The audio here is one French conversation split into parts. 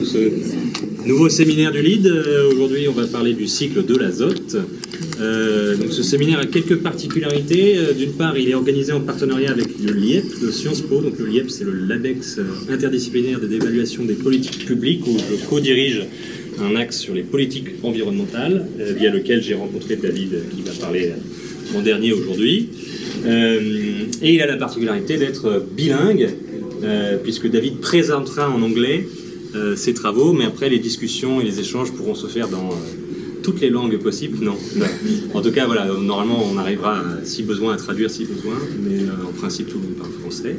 Ce nouveau séminaire du LEED, aujourd'hui on va parler du cycle de l'azote. Donc ce séminaire a quelques particularités. D'une part, il est organisé en partenariat avec le LIEP de Sciences Po. Donc le LIEP, c'est le LABEX interdisciplinaire d'évaluation des politiques publiques, où je co-dirige un axe sur les politiques environnementales, via lequel j'ai rencontré David qui va parler l'an dernier aujourd'hui. Et il a la particularité d'être bilingue, puisque David présentera en anglais ses travaux, mais après les discussions et les échanges pourront se faire dans toutes les langues possibles. Non. En tout cas, voilà, normalement on arrivera, si besoin, à traduire si besoin, mais en principe tout le monde parle français.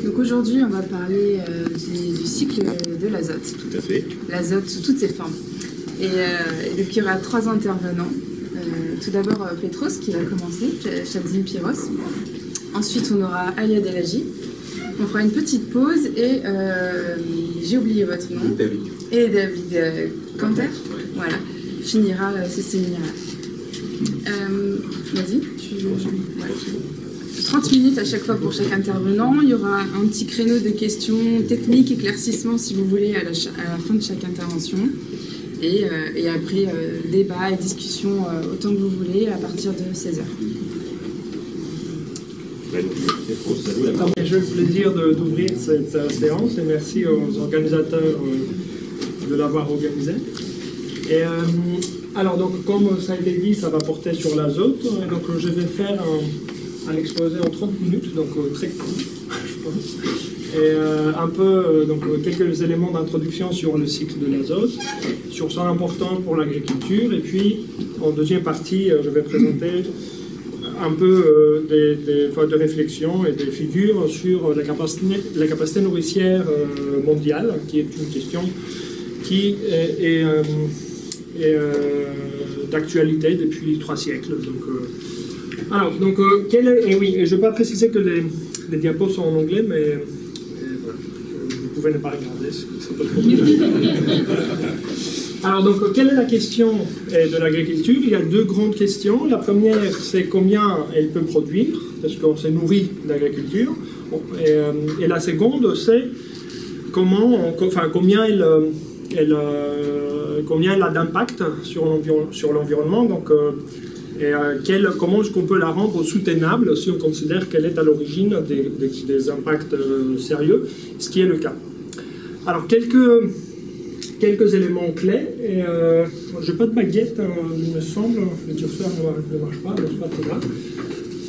Donc aujourd'hui on va parler du cycle de l'azote. Tout à fait. L'azote sous toutes ses formes. Et donc il y aura 3 intervenants. Tout d'abord Petros qui va commencer, Chadzim Piros. Ensuite on aura Alia Delagi. On fera une petite pause et j'ai oublié votre nom. David. Et David Canter. Voilà. Finira ce séminaire-là. Vas-y. Ouais. 30 minutes à chaque fois pour chaque intervenant. Il y aura un petit créneau de questions techniques, éclaircissements si vous voulez à la fin de chaque intervention. Et après, débat et discussion autant que vous voulez à partir de 16h. J'ai le plaisir d'ouvrir cette séance et merci aux organisateurs de l'avoir organisée. Et alors donc comme ça a été dit, ça va porter sur l'azote. Donc je vais faire un exposé en 30 minutes, donc très court, je pense. Et un peu donc quelques éléments d'introduction sur le cycle de l'azote, sur son importance pour l'agriculture, et puis en deuxième partie, je vais présenter un peu de réflexion et des figures sur la capacité nourricière mondiale, qui est une question qui est d'actualité depuis 3 siècles. Alors, donc, et oui, je ne vais pas préciser que les diapos sont en anglais, mais voilà, vous pouvez ne pas regarder, c'est pas trop compliqué. Alors, donc, quelle est la question de l'agriculture? Il y a 2 grandes questions. La première, c'est combien elle peut produire, parce qu'on se nourrit d'agriculture. Et la seconde, c'est combien elle a d'impact sur l'environnement. Donc, comment est-ce qu'on peut la rendre soutenable si on considère qu'elle est à l'origine des impacts sérieux, ce qui est le cas. Alors, quelques éléments clés. Je n'ai pas de baguette, il me semble. Le curseur ne marche pas, mais c'est pas très grave.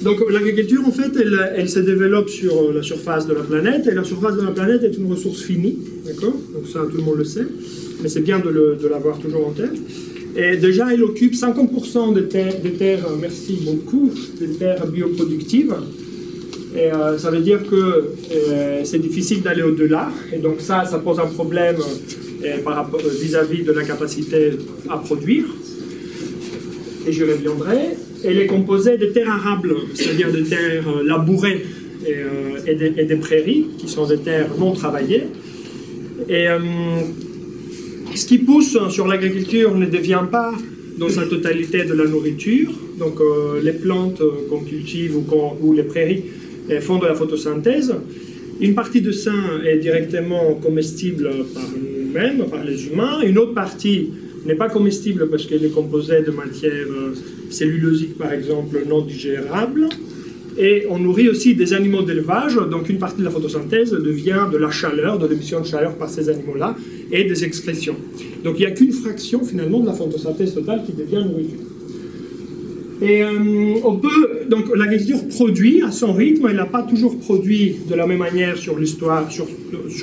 Donc l'agriculture, en fait, elle se développe sur la surface de la planète, et la surface de la planète est une ressource finie, d'accord? Donc ça, tout le monde le sait, mais c'est bien de l'avoir toujours en tête. Et déjà, elle occupe 50% des terres, merci beaucoup, des terres bioproductives. Et ça veut dire que c'est difficile d'aller au-delà, et donc ça pose un problème vis-à-vis de la capacité à produire, et j'y reviendrai. Elle est composée de terres arables, c'est-à-dire de terres labourées et des prairies, qui sont des terres non travaillées. Et ce qui pousse sur l'agriculture ne devient pas dans sa totalité de la nourriture. Donc les plantes qu'on cultive ou les prairies font de la photosynthèse. Une partie de ça est directement comestible par nous-mêmes, par les humains. Une autre partie n'est pas comestible parce qu'elle est composée de matières cellulosiques, par exemple, non digérables. Et on nourrit aussi des animaux d'élevage, donc une partie de la photosynthèse devient de la chaleur, de l'émission de chaleur par ces animaux-là, et des excrétions. Donc il n'y a qu'une fraction, finalement, de la photosynthèse totale qui devient nourriture. Et donc l'agriculture produit à son rythme, elle n'a pas toujours produit de la même manière sur l'histoire, sur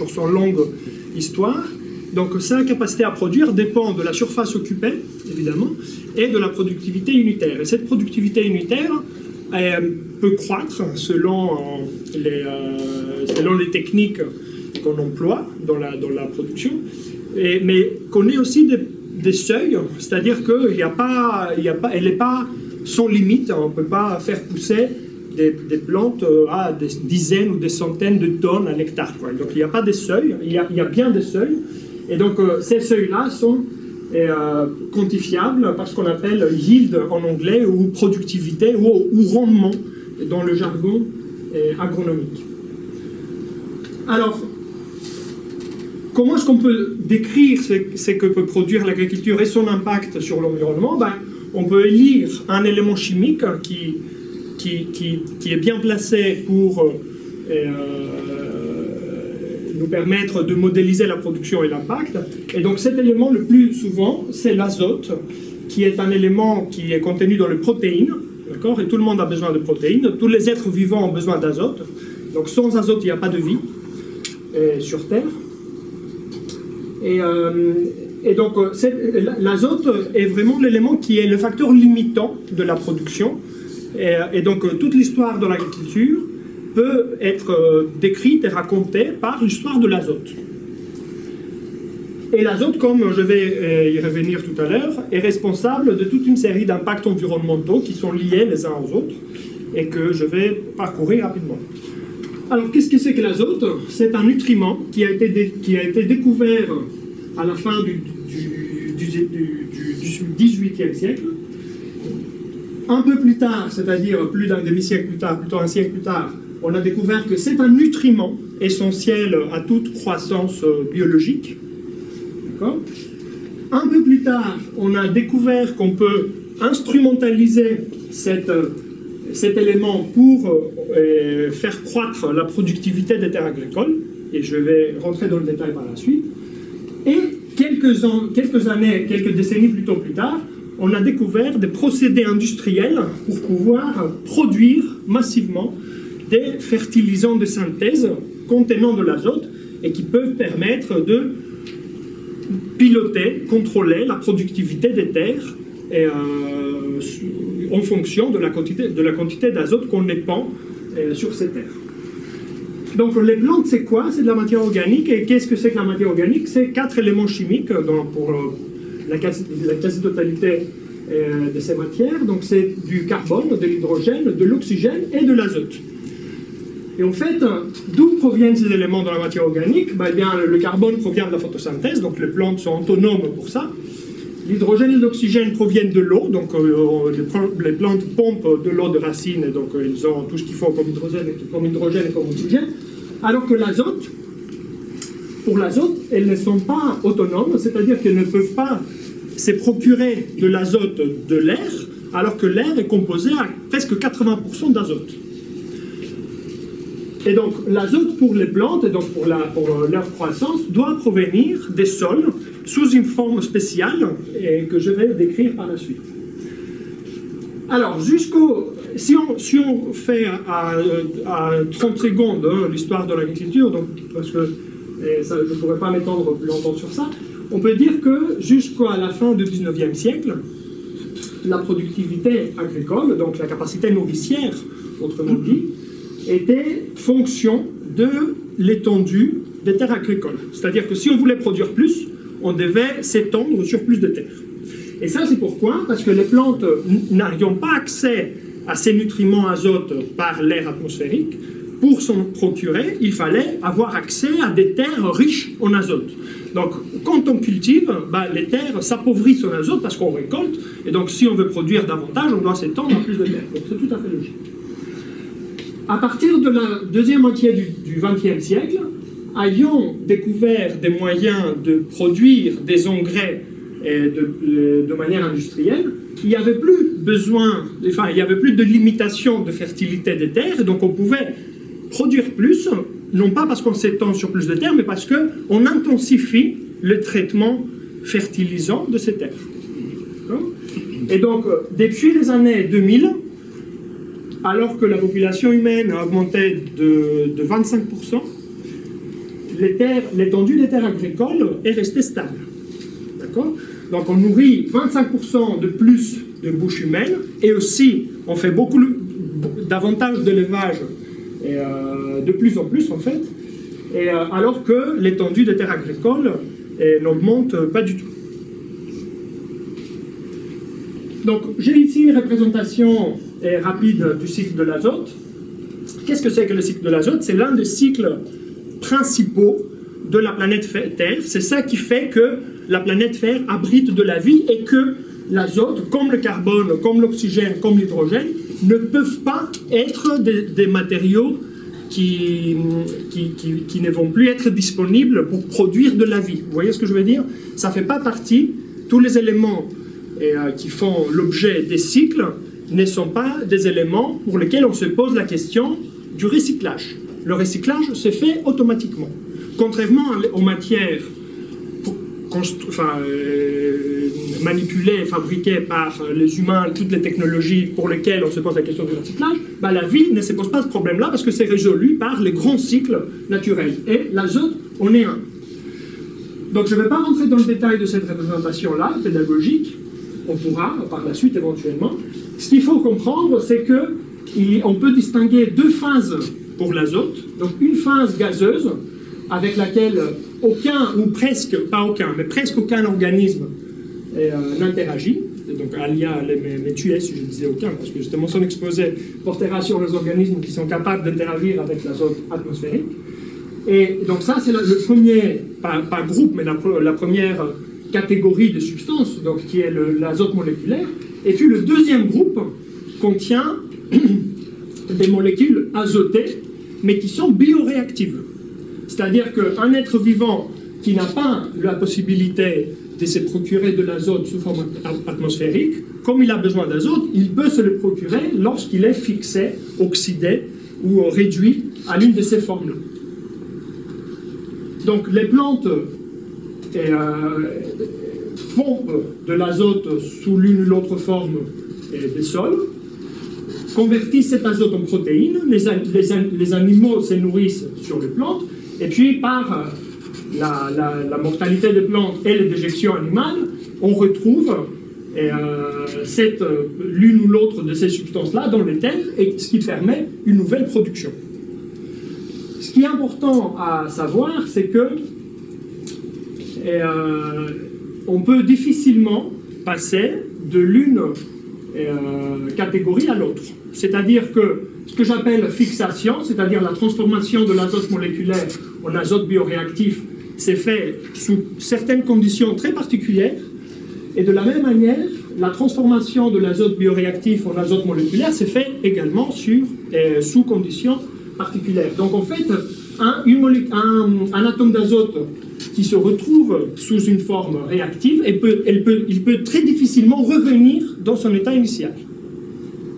son longue histoire. Donc sa capacité à produire dépend de la surface occupée, évidemment, et de la productivité unitaire. Et cette productivité unitaire peut croître selon les techniques qu'on emploie dans la production, mais connaît aussi des seuils, c'est-à-dire qu'elle n'est pas sans limite. On ne peut pas faire pousser des plantes à des dizaines ou des centaines de tonnes à l'hectare. Donc il n'y a pas des seuils, il y a bien des seuils. Et donc ces seuils-là sont quantifiables par ce qu'on appelle yield en anglais, ou productivité, ou rendement dans le jargon agronomique. Alors, comment est-ce qu'on peut décrire ce que peut produire l'agriculture et son impact sur l'environnement? Ben, on peut lire un élément chimique qui est bien placé pour nous permettre de modéliser la production et l'impact. Et donc cet élément, le plus souvent, c'est l'azote, qui est un élément qui est contenu dans les protéines, d'accord? Et tout le monde a besoin de protéines, tous les êtres vivants ont besoin d'azote. Donc sans azote, il n'y a pas de vie sur Terre. Et donc l'azote est vraiment l'élément qui est le facteur limitant de la production. Et donc toute l'histoire de l'agriculture peut être décrite et racontée par l'histoire de l'azote. Et l'azote, comme je vais y revenir tout à l'heure, est responsable de toute une série d'impacts environnementaux qui sont liés les uns aux autres et que je vais parcourir rapidement. Alors, qu'est-ce que c'est que l'azote? C'est un nutriment qui a été découvert à la fin du XVIIIe siècle. Un peu plus tard, c'est-à-dire plus d'un demi-siècle plus tard, plutôt un siècle plus tard, on a découvert que c'est un nutriment essentiel à toute croissance biologique. Un peu plus tard, on a découvert qu'on peut instrumentaliser cet élément pour faire croître la productivité des terres agricoles, et je vais rentrer dans le détail par la suite. Et quelques années, quelques décennies plutôt plus tard, on a découvert des procédés industriels pour pouvoir produire massivement des fertilisants de synthèse contenant de l'azote et qui peuvent permettre de piloter, contrôler la productivité des terres en fonction de la quantité d'azote qu'on épand sur ces terres. Donc les plantes, c'est quoi? C'est de la matière organique. Et qu'est-ce que c'est que la matière organique? C'est 4 éléments chimiques pour la quasi-totalité de ces matières. Donc c'est du carbone, de l'hydrogène, de l'oxygène et de l'azote. Et en fait, d'où proviennent ces éléments dans la matière organique? Ben, bien, le carbone provient de la photosynthèse, donc les plantes sont autonomes pour ça. L'hydrogène et l'oxygène proviennent de l'eau, donc les plantes pompent de l'eau de racines, et donc ils ont tout ce qu'il faut comme hydrogène et comme oxygène. Alors que l'azote, pour l'azote, elles ne sont pas autonomes, c'est-à-dire qu'elles ne peuvent pas se procurer de l'azote de l'air, alors que l'air est composé à presque 80% d'azote. Et donc l'azote pour les plantes, et donc pour leur croissance, doit provenir des sols sous une forme spéciale et que je vais décrire par la suite. Alors, si on fait à 30 secondes l'histoire de l'agriculture, parce que ça, je ne pourrais pas m'étendre plus longtemps sur ça, on peut dire que jusqu'à la fin du 19e siècle, la productivité agricole, donc la capacité nourricière, autrement dit, était fonction de l'étendue des terres agricoles. C'est-à-dire que si on voulait produire plus, on devait s'étendre sur plus de terres. Et ça, c'est pourquoi? Parce que les plantes n'ayant pas accès à ces nutriments azote par l'air atmosphérique, pour s'en procurer, il fallait avoir accès à des terres riches en azote. Donc, quand on cultive, les terres s'appauvrissent en azote parce qu'on récolte, et donc si on veut produire davantage, on doit s'étendre à plus de terres. Donc, c'est tout à fait logique. À partir de la deuxième moitié du XXe siècle, ayant découvert des moyens de produire des engrais de manière industrielle, il n'y avait plus il n'y avait plus de limitation de fertilité des terres, et donc on pouvait produire plus, non pas parce qu'on s'étend sur plus de terres, mais parce qu'on intensifie le traitement fertilisant de ces terres. Et donc, depuis les années 2000, alors que la population humaine a augmenté de 25%, l'étendue des terres agricoles est restée stable. D'accord? Donc on nourrit 25% de plus de bouches humaines, et aussi on fait davantage d'élevage, de plus en plus en fait, alors que l'étendue des terres agricoles n'augmente pas du tout. Donc j'ai ici une représentation rapide du cycle de l'azote. Qu'est-ce que c'est que le cycle de l'azote? C'est l'un des cycles principaux de la planète Terre. C'est ça qui fait que la planète Terre abrite de la vie et que l'azote, comme le carbone, comme l'oxygène, comme l'hydrogène, ne peuvent pas être des matériaux qui ne vont plus être disponibles pour produire de la vie. Vous voyez ce que je veux dire? Ça ne fait pas partie, tous les éléments qui font l'objet des cycles ne sont pas des éléments pour lesquels on se pose la question du recyclage. Le recyclage se fait automatiquement. Contrairement aux matières manipulées, fabriquées par les humains, toutes les technologies pour lesquelles on se pose la question du recyclage, bah, la vie ne se pose pas ce problème-là parce que c'est résolu par les grands cycles naturels. Et l'azote, on est un. Donc je ne vais pas rentrer dans le détail de cette représentation-là, pédagogique, on pourra par la suite éventuellement. Ce qu'il faut comprendre, c'est qu'on peut distinguer deux phases pour l'azote. Donc une phase gazeuse, avec laquelle aucun, ou presque, pas aucun, mais presque aucun organisme n'interagit. Donc Alia me tuait si je disais aucun, parce que justement son exposé portera sur les organismes qui sont capables d'interagir avec l'azote atmosphérique. Et donc ça, c'est le premier, pas groupe, mais la première catégorie de substances, donc, qui est l'azote moléculaire. Et puis le deuxième groupe contient des molécules azotées, mais qui sont bioréactives. C'est-à-dire qu'un être vivant qui n'a pas la possibilité de se procurer de l'azote sous forme atmosphérique, comme il a besoin d'azote, il peut se le procurer lorsqu'il est fixé, oxydé ou réduit à l'une de ces formes-là. Donc les plantes pompent de l'azote sous l'une ou l'autre forme des sols, convertissent cet azote en protéines, les animaux se nourrissent sur les plantes, et puis par la mortalité des plantes et les déjections animales, on retrouve l'une ou l'autre de ces substances-là dans les terres, et ce qui permet une nouvelle production. Ce qui est important à savoir, c'est que on peut difficilement passer de l'une catégorie à l'autre. C'est-à-dire que ce que j'appelle fixation, c'est-à-dire la transformation de l'azote moléculaire en azote bioréactif, c'est fait sous certaines conditions très particulières. Et de la même manière, la transformation de l'azote bioréactif en azote moléculaire, c'est fait également sous conditions particulières. Donc en fait, un atome d'azote qui se retrouve sous une forme réactive, il peut très difficilement revenir dans son état initial.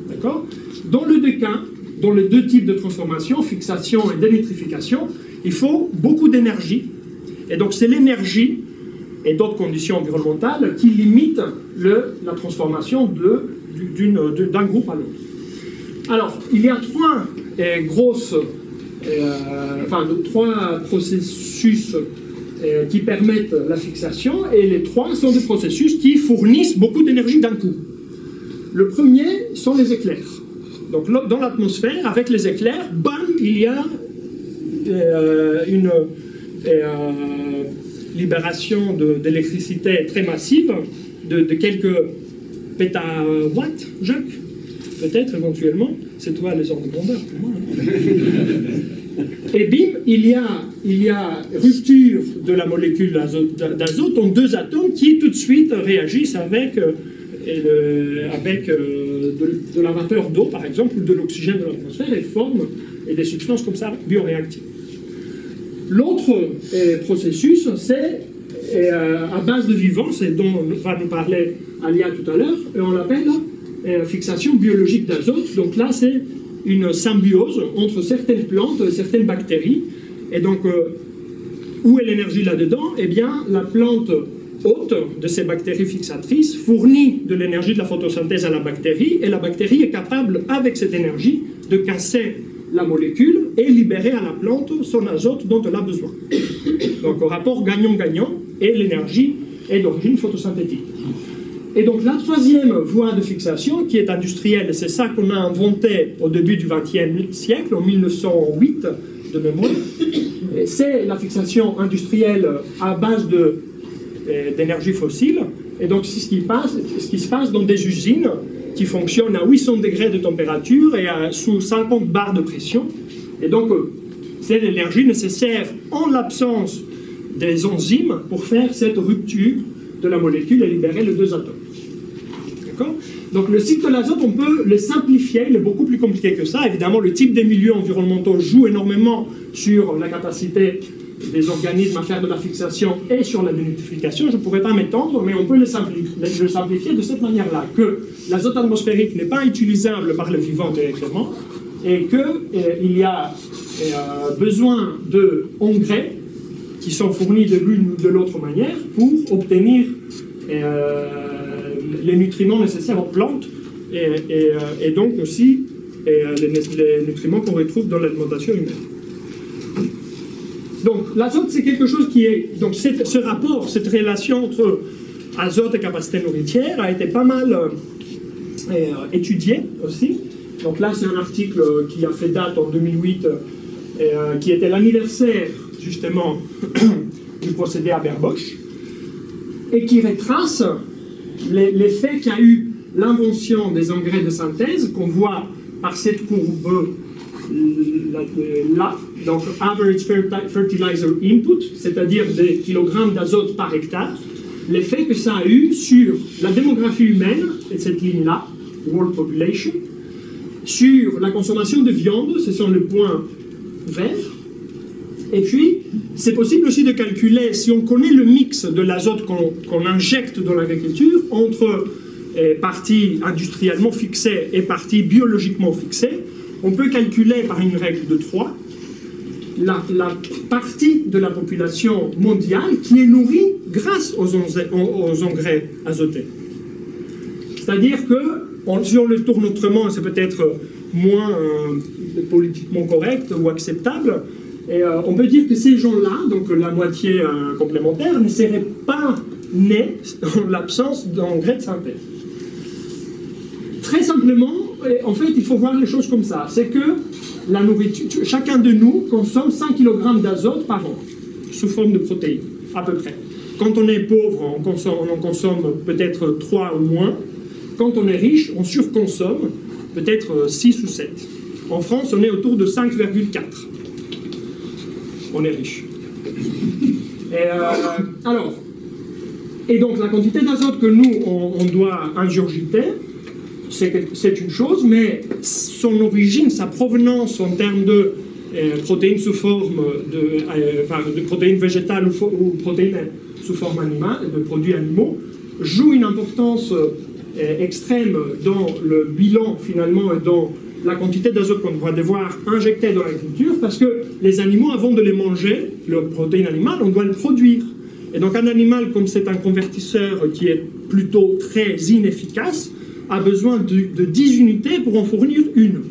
D'accord? Dans les deux cas, dans les deux types de transformation, fixation et dénitrification, il faut beaucoup d'énergie. Et donc c'est l'énergie et d'autres conditions environnementales qui limitent la transformation d'un groupe à l'autre. Alors, il y a trois processus qui permettent la fixation, et les trois sont des processus qui fournissent beaucoup d'énergie d'un coup. Le premier sont les éclairs. Donc dans l'atmosphère, avec les éclairs, bam, il y a une libération d'électricité très massive, de quelques pétawatts, Jacques, peut-être éventuellement. C'est toi les ordres de grandeur pour moi. Hein. Et bim, il y a rupture de la molécule d'azote en deux atomes qui tout de suite réagissent avec de la vapeur d'eau, par exemple, ou de l'oxygène de l'atmosphère, et forment des substances comme ça bioréactives. L'autre processus, c'est à base de vivants, c'est dont va nous parler Alia tout à l'heure, et on l'appelle fixation biologique d'azote. Donc là, c'est une symbiose entre certaines plantes et certaines bactéries. Et donc, où est l'énergie là-dedans? Eh bien, la plante hôte de ces bactéries fixatrices fournit de l'énergie de la photosynthèse à la bactérie, et la bactérie est capable, avec cette énergie, de casser la molécule et libérer à la plante son azote dont elle a besoin. Donc, au rapport gagnant-gagnant, et l'énergie est d'origine photosynthétique. Et donc, la troisième voie de fixation, qui est industrielle, et c'est ça qu'on a inventé au début du XXe siècle, en 1908, de mémoire, c'est la fixation industrielle à base d'énergie fossile. Et donc, c'est ce qui se passe dans des usines qui fonctionnent à 800 degrés de température et sous 50 bars de pression. Et donc, c'est l'énergie nécessaire en l'absence des enzymes pour faire cette rupture de la molécule et libérer les deux atomes. D'accord? Donc le cycle de l'azote, on peut le simplifier, il est beaucoup plus compliqué que ça. Évidemment, le type des milieux environnementaux joue énormément sur la capacité des organismes à faire de la fixation et sur la dénitrification. Je ne pourrais pas m'étendre, mais on peut le simplifier de cette manière-là, que l'azote atmosphérique n'est pas utilisable par le vivant directement, et qu'il y a besoin d'engrais qui sont fournis de l'une ou de l'autre manière pour obtenir les nutriments nécessaires aux plantes et donc aussi les nutriments qu'on retrouve dans l'alimentation humaine. Donc l'azote, c'est quelque chose qui est... Donc ce rapport, cette relation entre azote et capacité nourricière a été pas mal étudié aussi. Donc là, c'est un article qui a fait date en 2008, qui était l'anniversaire justement du procédé Haber-Bosch, et qui retrace l'effet qu'a eu l'invention des engrais de synthèse, qu'on voit par cette courbe là, donc Average Fertilizer Input, c'est-à-dire des kilogrammes d'azote par hectare, l'effet que ça a eu sur la démographie humaine, et cette ligne-là, World Population, sur la consommation de viande, ce sont les points verts. Et puis, c'est possible aussi de calculer, si on connaît le mix de l'azote qu'on injecte dans l'agriculture, entre parties industriellement fixées et parties biologiquement fixées, on peut calculer par une règle de 3 la partie de la population mondiale qui est nourrie grâce aux engrais azotés. C'est-à-dire que, si on le tourne autrement, c'est peut-être moins politiquement correct ou acceptable, et on peut dire que ces gens-là, donc la moitié complémentaire, ne seraient pas nés en l'absence d'engrais de synthèse. Très simplement, en fait, il faut voir les choses comme ça. C'est que la nourriture, chacun de nous consomme 5 kg d'azote par an, sous forme de protéines, à peu près. Quand on est pauvre, on en consomme peut-être 3 ou moins. Quand on est riche, on surconsomme peut-être 6 ou 7. En France, on est autour de 5,4. On est riche. Et donc la quantité d'azote que nous, on doit ingurgiter, c'est une chose, mais son origine, sa provenance en termes de protéines sous forme de protéines végétales ou protéines sous forme animale, de produits animaux, joue une importance extrême dans le bilan finalement et dans la quantité d'azote qu'on va devoir injecter dans l'agriculture, parce que les animaux, avant de les manger, leurs protéines animales, on doit le produire. Et donc un animal, comme c'est un convertisseur qui est plutôt très inefficace, a besoin de 10 unités pour en fournir une.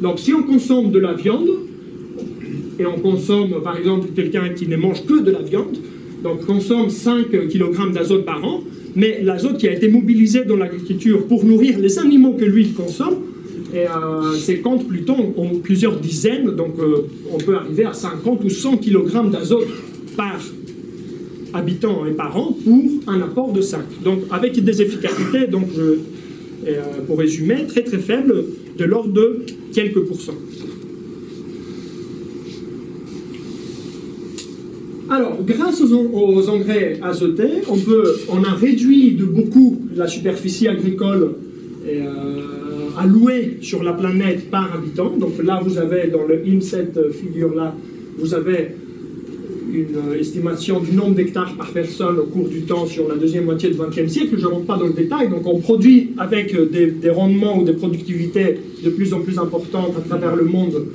Donc si on consomme de la viande, et on consomme par exemple quelqu'un qui ne mange que de la viande, donc consomme 5 kg d'azote par an, mais l'azote qui a été mobilisé dans l'agriculture pour nourrir les animaux que lui consomme, c'est compte plutôt en plusieurs dizaines, donc on peut arriver à 50 ou 100 kg d'azote par habitant et par an pour un apport de 5. Donc avec des efficacités, donc, pour résumer, très très faibles, de l'ordre de quelques pourcents. Alors, grâce aux engrais azotés, on a réduit de beaucoup la superficie agricole allouée sur la planète par habitant. Donc là, vous avez, dans cette figure-là, vous avez une estimation du nombre d'hectares par personne au cours du temps sur la deuxième moitié du XXe siècle. Je ne rentre pas dans le détail. Donc on produit avec des rendements ou des productivités de plus en plus importantes à travers le monde.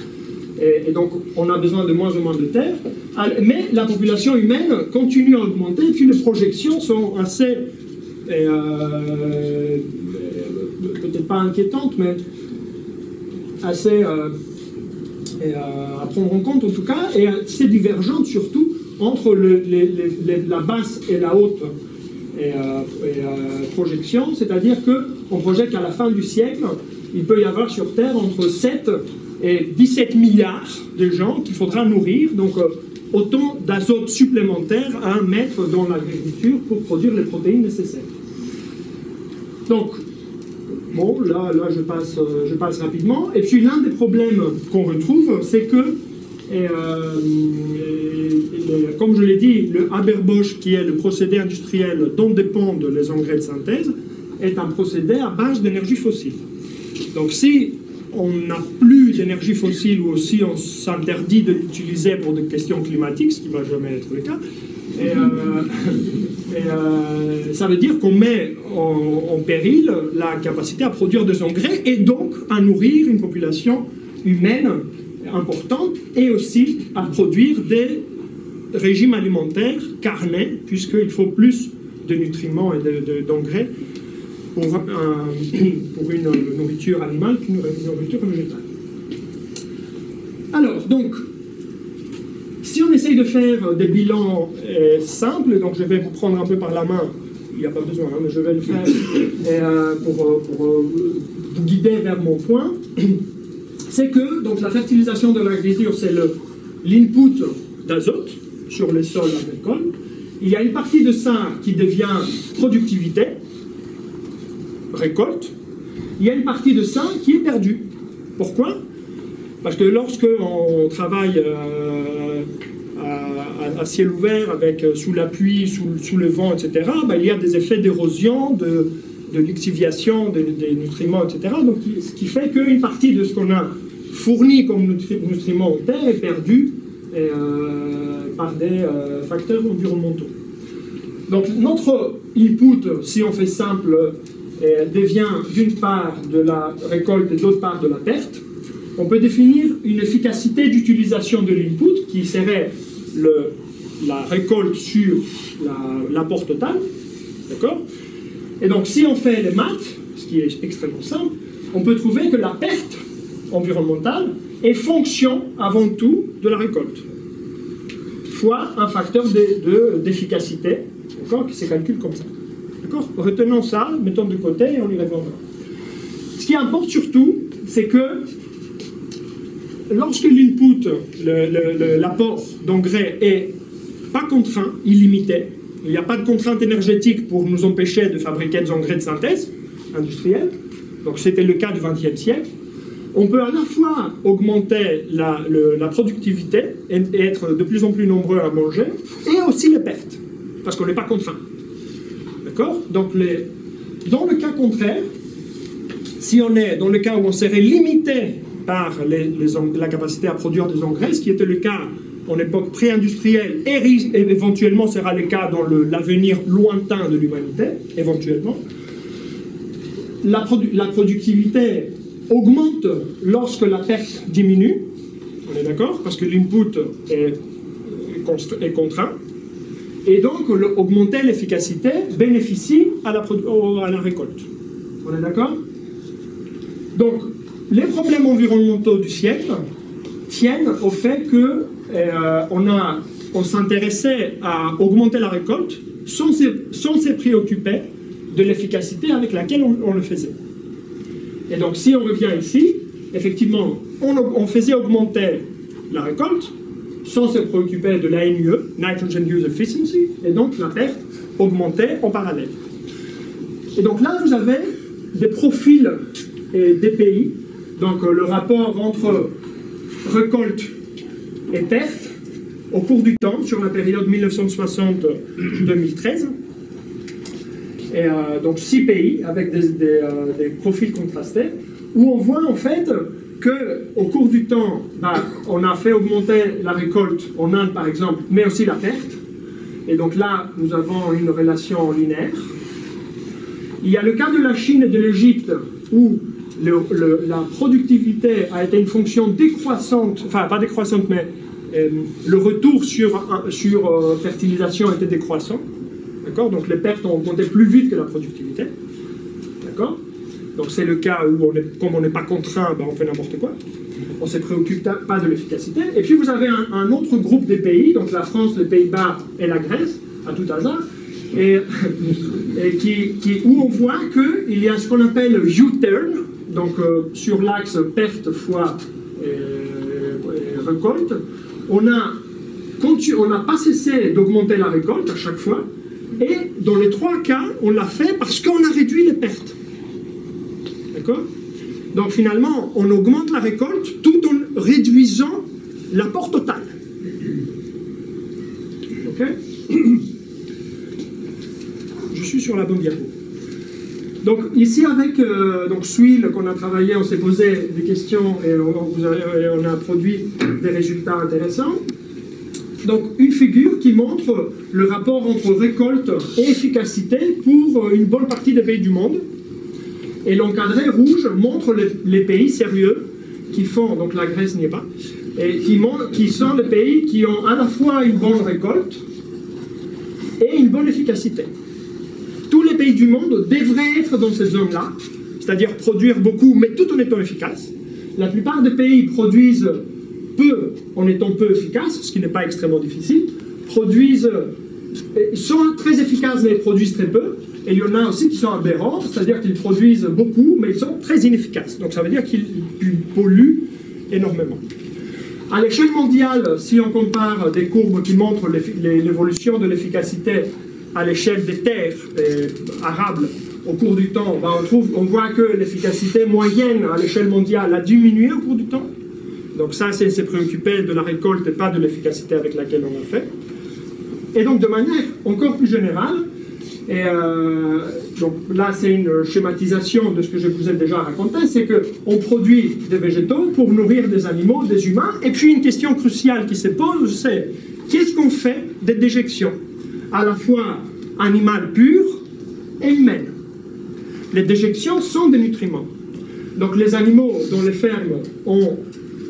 Et donc on a besoin de moins en moins de terre. Mais la population humaine continue à augmenter. Et puis les projections sont assez... peut-être pas inquiétantes, mais assez... à prendre en compte en tout cas, et c'est divergente surtout entre la basse et la haute projection, c'est-à-dire qu'on projette qu'à la fin du siècle, il peut y avoir sur Terre entre 7 et 17 milliards de gens qu'il faudra nourrir, donc autant d'azote supplémentaire à mettre dans l'agriculture pour produire les protéines nécessaires. Donc, bon, là je passe rapidement. Et puis l'un des problèmes qu'on retrouve, c'est que, comme je l'ai dit, le Haber-Bosch, qui est le procédé industriel dont dépendent les engrais de synthèse, est un procédé à base d'énergie fossile. Donc si on n'a plus d'énergie fossile ou aussi on s'interdit de l'utiliser pour des questions climatiques, ce qui ne va jamais être le cas, ça veut dire qu'on met en péril la capacité à produire des engrais et donc à nourrir une population humaine importante et aussi à produire des régimes alimentaires carnés, puisqu'il faut plus de nutriments et d'engrais pour une nourriture animale qu'une nourriture végétale. Alors, donc, si on essaye de faire des bilans simples, donc je vais vous prendre un peu par la main, il n'y a pas besoin, hein, mais je vais le faire pour vous guider vers mon point, c'est que donc, la fertilisation de l'agriculture, c'est l'input d'azote sur les sols agricoles. Il y a une partie de ça qui devient productivité, récolte. Il y a une partie de ça qui est perdue. Pourquoi? Parce que lorsque on travaille à ciel ouvert, sous la pluie, sous le vent, etc., il y a des effets d'érosion, de lixiviation des nutriments, etc. Donc, ce qui fait qu'une partie de ce qu'on a fourni comme nutriments en terre est perdue par des facteurs environnementaux. Donc, notre input, si on fait simple, devient d'une part de la récolte et d'autre part de la perte. On peut définir une efficacité d'utilisation de l'input qui serait la récolte sur l'apport total. D'accord? Et donc, si on fait les maths, ce qui est extrêmement simple, on peut trouver que la perte environnementale est fonction avant tout de la récolte, fois un facteur d'efficacité, d'accord, qui se calcule comme ça. D'accord? Retenons ça, mettons de côté et on y reviendra. Ce qui importe surtout, c'est que lorsque l'input, l'apport d'engrais est pas contraint, illimité, il n'y a pas de contrainte énergétique pour nous empêcher de fabriquer des engrais de synthèse industriels, donc c'était le cas du XXe siècle, on peut à la fois augmenter la productivité et être de plus en plus nombreux à manger, et aussi les pertes, parce qu'on n'est pas contraint. D'accord? Donc, dans le cas contraire, si on est dans le cas où on serait limité par la capacité à produire des engrais, ce qui était le cas en époque pré-industrielle et éventuellement sera le cas dans l'avenir lointain de l'humanité, éventuellement, la productivité augmente lorsque la perte diminue, on est d'accord, parce que l'input est contraint, et donc augmenter l'efficacité bénéficie à la récolte. On est d'accord? Donc, les problèmes environnementaux du siècle tiennent au fait que on s'intéressait à augmenter la récolte sans se préoccuper de l'efficacité avec laquelle on le faisait. Et donc, si on revient ici, effectivement, on faisait augmenter la récolte sans se préoccuper de la NUE, Nitrogen Use Efficiency, et donc la perte augmentait en parallèle. Et donc là, vous avez des profils et des pays, donc le rapport entre récolte et perte au cours du temps, sur la période 1960-2013. Et donc 6 pays avec des profils contrastés, où on voit en fait qu'au cours du temps, on a fait augmenter la récolte en Inde par exemple, mais aussi la perte. Et donc là, nous avons une relation linéaire. Il y a le cas de la Chine et de l'Égypte, où la productivité a été une fonction décroissante, enfin pas décroissante, mais le retour sur fertilisation était décroissant. D'accord? Donc les pertes ont augmenté plus vite que la productivité. D'accord? Donc c'est le cas où, comme on n'est pas contraint, on fait n'importe quoi. On ne se préoccupe pas de l'efficacité. Et puis vous avez un autre groupe des pays, donc la France, les Pays-Bas et la Grèce, à tout hasard, où on voit qu'il y a ce qu'on appelle le U-turn, donc sur l'axe perte fois récolte, on n'a pas cessé d'augmenter la récolte à chaque fois, et dans les 3 cas, on l'a fait parce qu'on a réduit les pertes. D'accord? Donc finalement, on augmente la récolte tout en réduisant l'apport total. Ok? Je suis sur la bonne diapo. Donc ici avec Swil qu'on a travaillé, on s'est posé des questions et on a produit des résultats intéressants. Donc une figure qui montre le rapport entre récolte et efficacité pour une bonne partie des pays du monde. Et l'encadré rouge montre les pays sérieux qui font, donc la Grèce n'y est pas, et qui sont les pays qui ont à la fois une bonne récolte et une bonne efficacité. Tous les pays du monde devraient être dans ces zones-là, c'est-à-dire produire beaucoup, mais tout en étant efficaces. La plupart des pays produisent peu en étant peu efficaces, ce qui n'est pas extrêmement difficile, sont très efficaces mais produisent très peu, et il y en a aussi qui sont aberrants, c'est-à-dire qu'ils produisent beaucoup mais ils sont très inefficaces. Donc ça veut dire qu'ils polluent énormément. À l'échelle mondiale, si on compare des courbes qui montrent l'évolution de l'efficacité à l'échelle des terres arables au cours du temps, on voit que l'efficacité moyenne à l'échelle mondiale a diminué au cours du temps. Donc ça, c'est se préoccuper de la récolte et pas de l'efficacité avec laquelle on a fait. Et donc de manière encore plus générale, donc là c'est une schématisation de ce que je vous ai déjà raconté, c'est qu'on produit des végétaux pour nourrir des animaux, des humains, et puis une question cruciale qui se pose, c'est qu'est-ce qu'on fait des déjections, à la fois animales pures et humaines. Les déjections sont des nutriments. Donc les animaux dans les fermes ont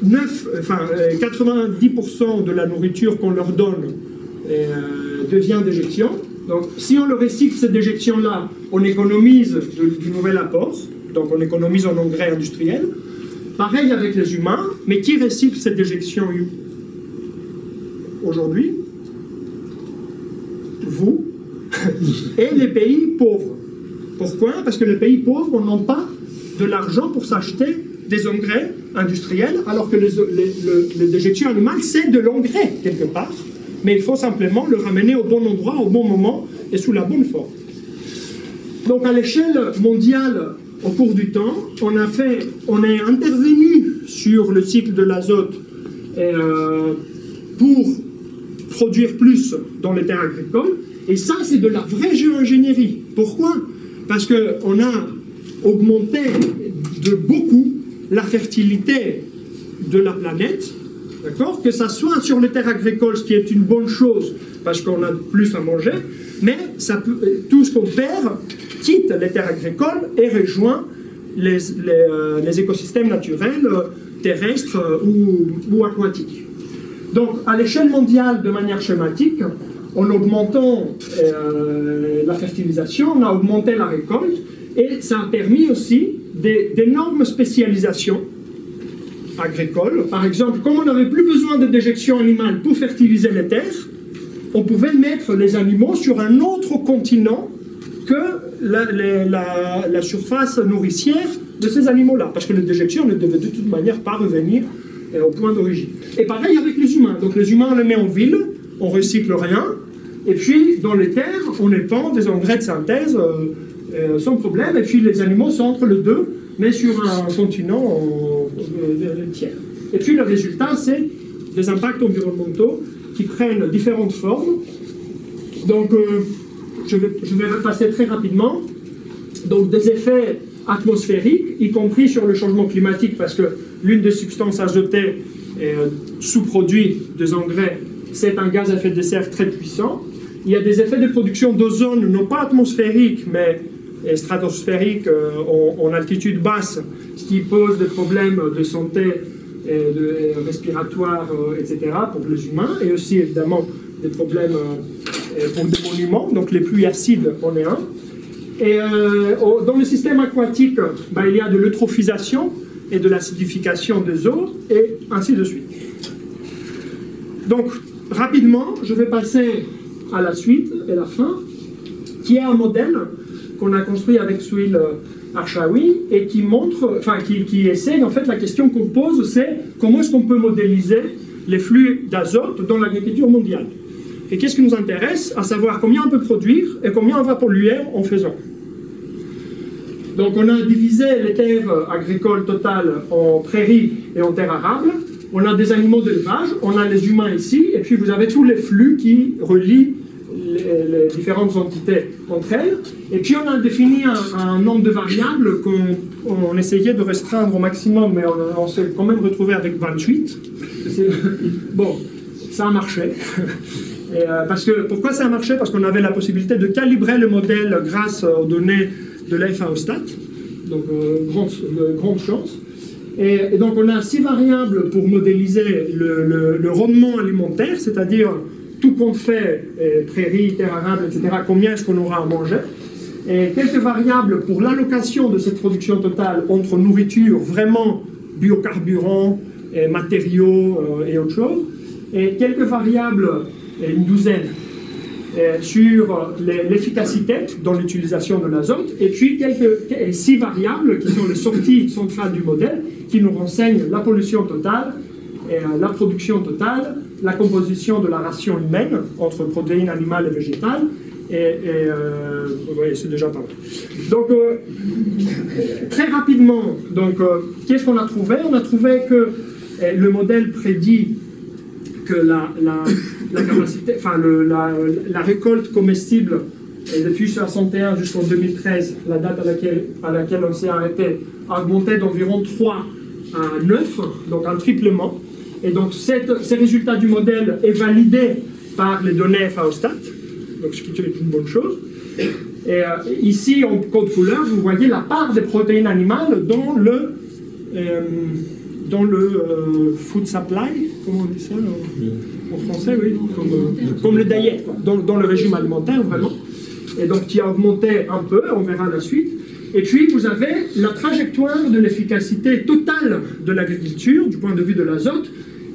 90% de la nourriture qu'on leur donne devient déjection. Donc si on le recycle, cette déjection-là, on économise du nouvel apport, donc on économise en engrais industriels. Pareil avec les humains, mais qui recycle cette déjection aujourd'hui? Vous et les pays pauvres. Pourquoi? Parce que les pays pauvres n'ont pas de l'argent pour s'acheter des engrais industriels, alors que les déjections animales, c'est de l'engrais quelque part, mais il faut simplement le ramener au bon endroit, au bon moment et sous la bonne forme. Donc à l'échelle mondiale, au cours du temps, on est intervenu sur le cycle de l'azote pour produire plus dans les terres agricoles, et ça c'est de la vraie géo-ingénierie. Pourquoi? Parce qu'on a augmenté de beaucoup la fertilité de la planète, d'accord? Que ça soit sur les terres agricoles, ce qui est une bonne chose, parce qu'on a plus à manger, mais tout ce qu'on perd quitte les terres agricoles et rejoint les écosystèmes naturels, terrestres ou aquatiques. Donc, à l'échelle mondiale, de manière schématique, en augmentant la fertilisation, on a augmenté la récolte, et ça a permis aussi d'énormes spécialisations agricoles. Par exemple, comme on n'avait plus besoin de déjections animales pour fertiliser les terres, on pouvait mettre les animaux sur un autre continent que la surface nourricière de ces animaux-là, parce que les déjections ne devaient de toute manière pas revenir au point d'origine. Et pareil avec les humains. Donc les humains, on les met en ville, on recycle rien, et puis dans les terres, on épand des engrais de synthèse sans problème, et puis les animaux sont entre les deux, mais sur un continent tiers. Et puis le résultat, c'est des impacts environnementaux qui prennent différentes formes. Donc je vais passer très rapidement. Donc des effets atmosphériques, y compris sur le changement climatique, parce que l'une des substances azotées sous-produit des engrais, c'est un gaz à effet de serre très puissant. Il y a des effets de production d'ozone, non pas atmosphériques, mais stratosphériques en altitude basse, ce qui pose des problèmes de santé respiratoires, etc. pour les humains, et aussi évidemment des problèmes pour des monuments, donc les pluies acides en est un. Et dans le système aquatique, il y a de l'eutrophisation et de l'acidification des eaux, et ainsi de suite. Donc, rapidement, je vais passer à la suite et la fin, qui est un modèle qu'on a construit avec Swil Arshawi, et qui montre, qui essaie, en fait, la question qu'on pose, c'est comment est-ce qu'on peut modéliser les flux d'azote dans l'agriculture mondiale. Et qu'est-ce qui nous intéresse? À savoir combien on peut produire et combien on va polluer en faisant. Donc on a divisé les terres agricoles totales en prairies et en terres arables. On a des animaux d'élevage, on a les humains ici, et puis vous avez tous les flux qui relient les différentes entités entre elles. Et puis on a défini un nombre de variables qu'on essayait de restreindre au maximum, mais on s'est quand même retrouvé avec 28. Bon, ça a marché. Pourquoi ça a marché? Parce qu'on avait la possibilité de calibrer le modèle grâce aux données de l'FAOStat. Donc, grande chance. Et donc, on a 6 variables pour modéliser le rendement alimentaire, c'est-à-dire tout compte fait, prairies, terres arables, etc., combien est-ce qu'on aura à manger. Et quelques variables pour l'allocation de cette production totale entre nourriture, vraiment biocarburants, et matériaux et autre chose. Et quelques variables, une douzaine, sur l'efficacité dans l'utilisation de l'azote, et puis 6 variables qui sont les sorties centrales du modèle, qui nous renseignent la pollution totale, la production totale, la composition de la ration humaine entre protéines animales et végétales, oui, c'est déjà pas mal. Donc, très rapidement, qu'est-ce qu'on a trouvé? On a trouvé que le modèle prédit que la capacité, enfin la récolte comestible depuis 1961 jusqu'en 2013, la date à laquelle on s'est arrêté, a augmenté d'environ 3 à 9, donc un triplement. Et donc ces résultats du modèle est validé par les données FAOStat, donc ce qui est une bonne chose. Et ici, en code couleur, vous voyez la part des protéines animales dans le food supply, comment on dit ça en français, oui, comme le diet, quoi, dans le régime alimentaire, vraiment. Et donc, qui a augmenté un peu, on verra la suite. Et puis, vous avez la trajectoire de l'efficacité totale de l'agriculture, du point de vue de l'azote,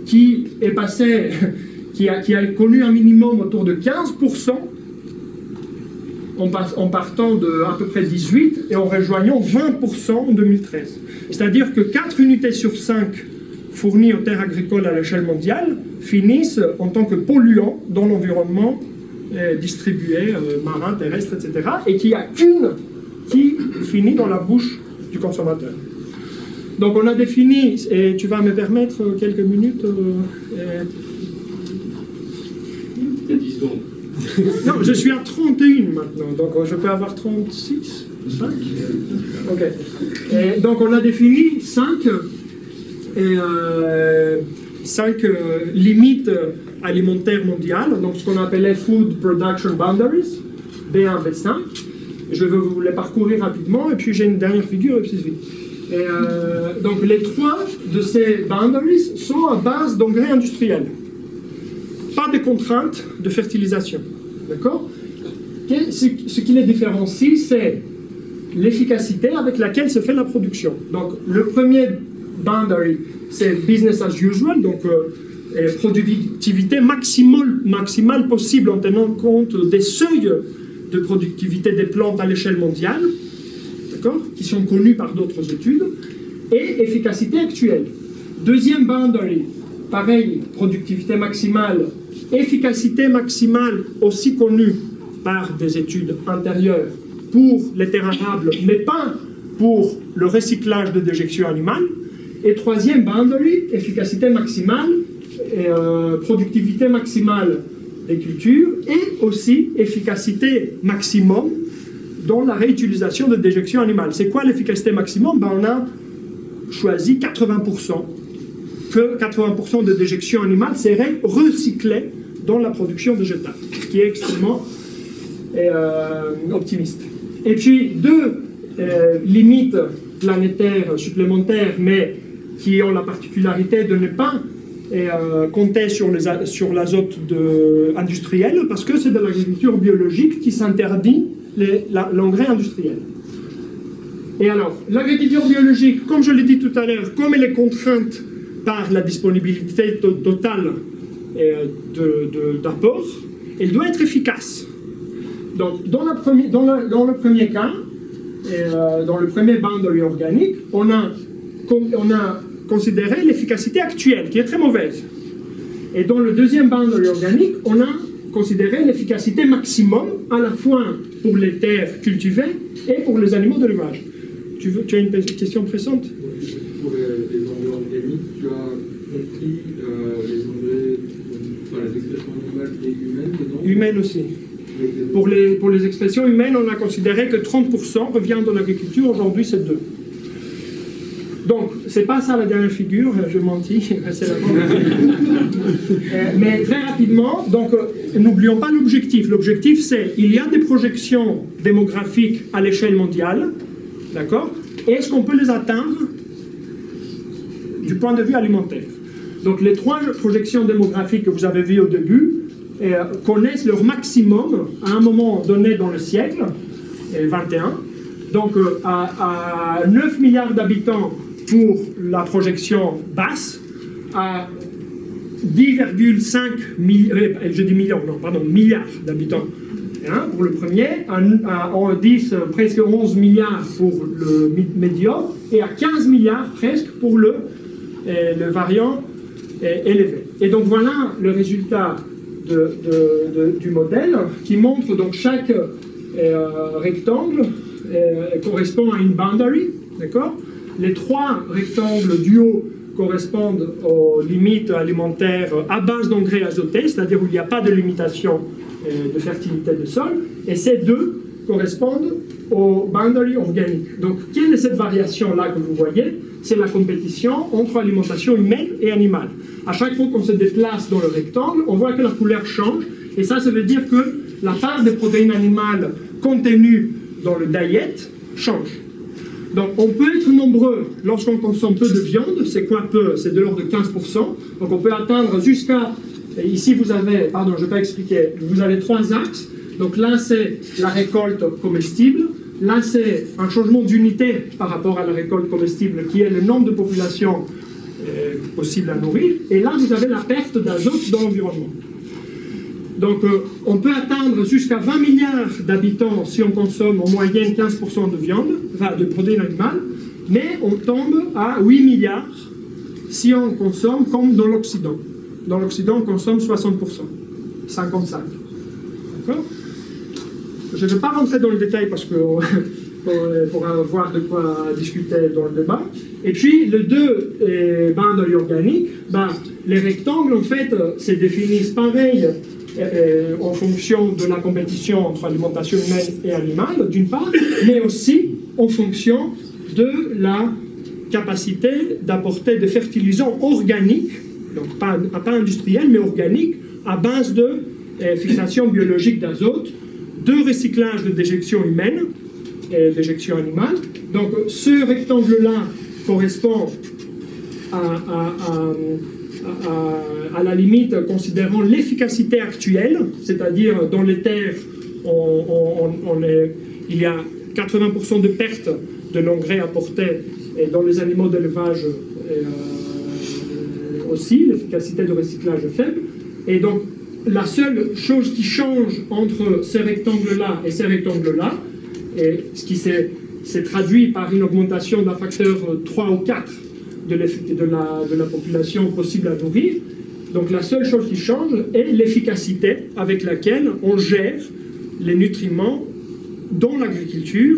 qui est passé, qui a connu un minimum autour de 15%, en partant de à peu près 18 et en rejoignant 20% en 2013. C'est-à-dire que 4 unités sur 5 fournies aux terres agricoles à l'échelle mondiale finissent en tant que polluants dans l'environnement distribué, marin, terrestre, etc. Et qu'il n'y a qu'une qui finit dans la bouche du consommateur. Donc on a défini, et tu vas me permettre quelques minutes... Il y a 10 secondes. Non, je suis à 31 maintenant, donc je peux avoir 36, 5. Ok. Et donc on a défini 5 limites alimentaires mondiales, donc ce qu'on appelait Food Production Boundaries, B1, B5. Je vais vous les parcourir rapidement, et puis j'ai une dernière figure, et puis c'est fini. Donc les 3 de ces boundaries sont à base d'engrais industriels. Pas de contraintes de fertilisation. D'accord? Ce qui les différencie, c'est l'efficacité avec laquelle se fait la production. Donc, le premier boundary, c'est business as usual, donc productivité maximale possible en tenant compte des seuils de productivité des plantes à l'échelle mondiale, d'accord? Qui sont connus par d'autres études, et efficacité actuelle. Deuxième boundary, pareil, productivité maximale, efficacité maximale aussi connue par des études antérieures pour les terres arables, mais pas pour le recyclage de déjections animales. Et troisième boundary, efficacité maximale, productivité maximale des cultures, et aussi efficacité maximum dans la réutilisation de déjections animales. C'est quoi l'efficacité maximum? On a choisi 80%. Que 80% de déjections animales seraient recyclées dans la production végétale, ce qui est extrêmement optimiste. Et puis, 2 limites planétaires supplémentaires, mais qui ont la particularité de ne pas compter sur l'azote industriel, parce que c'est de l'agriculture biologique qui s'interdit l'engrais industriel. Et alors, l'agriculture biologique, comme je l'ai dit tout à l'heure, comme elle est contrainte par la disponibilité totale d'apport, elle doit être efficace. Donc, dans le premier cas, dans le premier boundary organique, on a considéré l'efficacité actuelle, qui est très mauvaise. Et dans le deuxième boundary organique, on a considéré l'efficacité maximum, à la fois pour les terres cultivées et pour les animaux d'élevage. Tu as une question pressante? Pour les engrais organiques, tu as compris les engrais, enfin les expressions animales et humaines dedans? Humaines aussi. Pour les expressions humaines, on a considéré que 30% revient de l'agriculture, aujourd'hui c'est 2%. Donc, c'est pas ça la dernière figure, je mentis, c'est la bonne. Mais très rapidement, donc n'oublions pas l'objectif. L'objectif c'est, il y a des projections démographiques à l'échelle mondiale, d'accord? Est-ce qu'on peut les atteindre du point de vue alimentaire? Donc les 3 projections démographiques que vous avez vues au début connaissent leur maximum à un moment donné dans le siècle, 21. Donc à 9 milliards d'habitants pour la projection basse, à 10,5 milliards d'habitants pour le premier, en 10, presque 11 milliards pour le médiocre, et à 15 milliards presque pour le variant élevé. Et donc voilà le résultat du modèle qui montre donc chaque rectangle correspond à une boundary, d'accord? Les 3 rectangles du haut correspondent aux limites alimentaires à base d'engrais azotés, c'est-à-dire où il n'y a pas de limitation de fertilité du sol, et ces 2 correspondent aux boundaries organiques. Donc, quelle est cette variation-là que vous voyez? C'est la compétition entre alimentation humaine et animale. À chaque fois qu'on se déplace dans le rectangle, on voit que la couleur change, et ça veut dire que la part des protéines animales contenues dans le diet change. Donc on peut être nombreux lorsqu'on consomme peu de viande. C'est quoi peu? C'est de l'ordre de 15%. Donc on peut atteindre jusqu'à... Ici vous avez... Pardon, je ne vais pas expliquer. Vous avez 3 axes. Donc là c'est la récolte comestible. Là c'est un changement d'unité par rapport à la récolte comestible qui est le nombre de populations possibles à nourrir. Et là vous avez la perte d'azote dans l'environnement. Donc on peut atteindre jusqu'à 20 milliards d'habitants si on consomme en moyenne 15% de viande, enfin de protéines animales, mais on tombe à 8 milliards si on consomme comme dans l'Occident. Dans l'Occident, on consomme 60%, 55%. D'accord? Je ne vais pas rentrer dans le détail parce que pour avoir de quoi discuter dans le débat. Et puis, le 2 boundary organique, les rectangles, en fait, se définissent pareil en fonction de la compétition entre alimentation humaine et animale, d'une part, mais aussi en fonction de la capacité d'apporter des fertilisants organiques, donc pas industriels, mais organiques, à base de fixation biologique d'azote, de recyclage de déjection humaine et déjection animale. Donc ce rectangle-là correspond à la limite, considérant l'efficacité actuelle, c'est-à-dire dans les terres, il y a 80% de perte de l'engrais apporté, et dans les animaux d'élevage aussi, l'efficacité de recyclage est faible. Et donc, la seule chose qui change entre ces rectangles-là et ces rectangles-là, et ce qui s'est traduit par une augmentation d'un facteur 3 ou 4 de la population possible à nourrir. Donc la seule chose qui change est l'efficacité avec laquelle on gère les nutriments dans l'agriculture,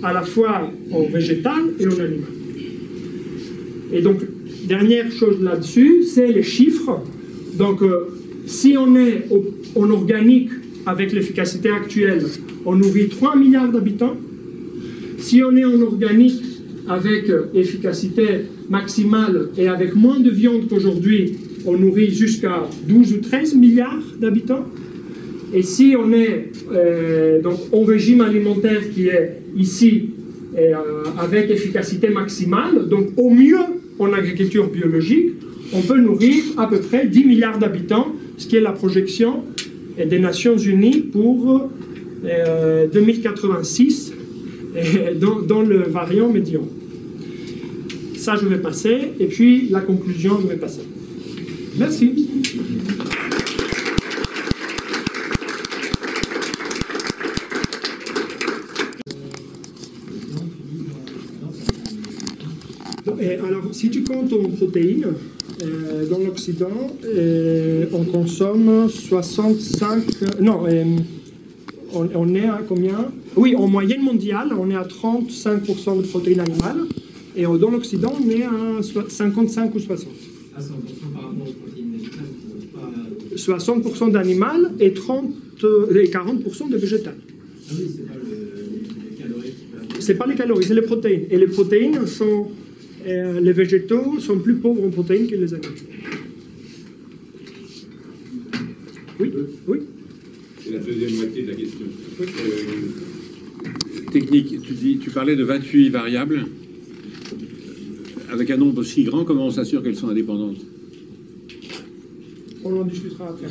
à la fois en végétal et en animal. Et donc, dernière chose là-dessus, c'est les chiffres. Donc, si on est en organique avec l'efficacité actuelle, on nourrit 3 milliards d'habitants. Si on est en organique avec efficacité maximale et avec moins de viande qu'aujourd'hui, on nourrit jusqu'à 12 ou 13 milliards d'habitants. Et si on est donc en régime alimentaire qui est ici avec efficacité maximale, donc au mieux en agriculture biologique, on peut nourrir à peu près 10 milliards d'habitants, ce qui est la projection des Nations Unies pour 2086 dans le variant médian. Ça, je vais passer, et puis la conclusion, je vais passer. Merci. Alors, si tu comptes en protéines, dans l'Occident, on consomme 65... Non, on est à combien? Oui, en moyenne mondiale, on est à 35% de protéines animales, et dans l'Occident, on est à 55 ou 60. À 100% par rapport aux protéines végétales, 60% d'animal et 30 et 40% de végétal. Ah oui, c'est pas les calories. C'est pas les calories, c'est les protéines. Et les protéines sont... les végétaux sont plus pauvres en protéines que les animaux. Oui, oui. C'est la deuxième moitié de la question. Technique, tu parlais de 28 variables. Avec un nombre si grand, comment on s'assure qu'elles sont indépendantes? On en discutera après.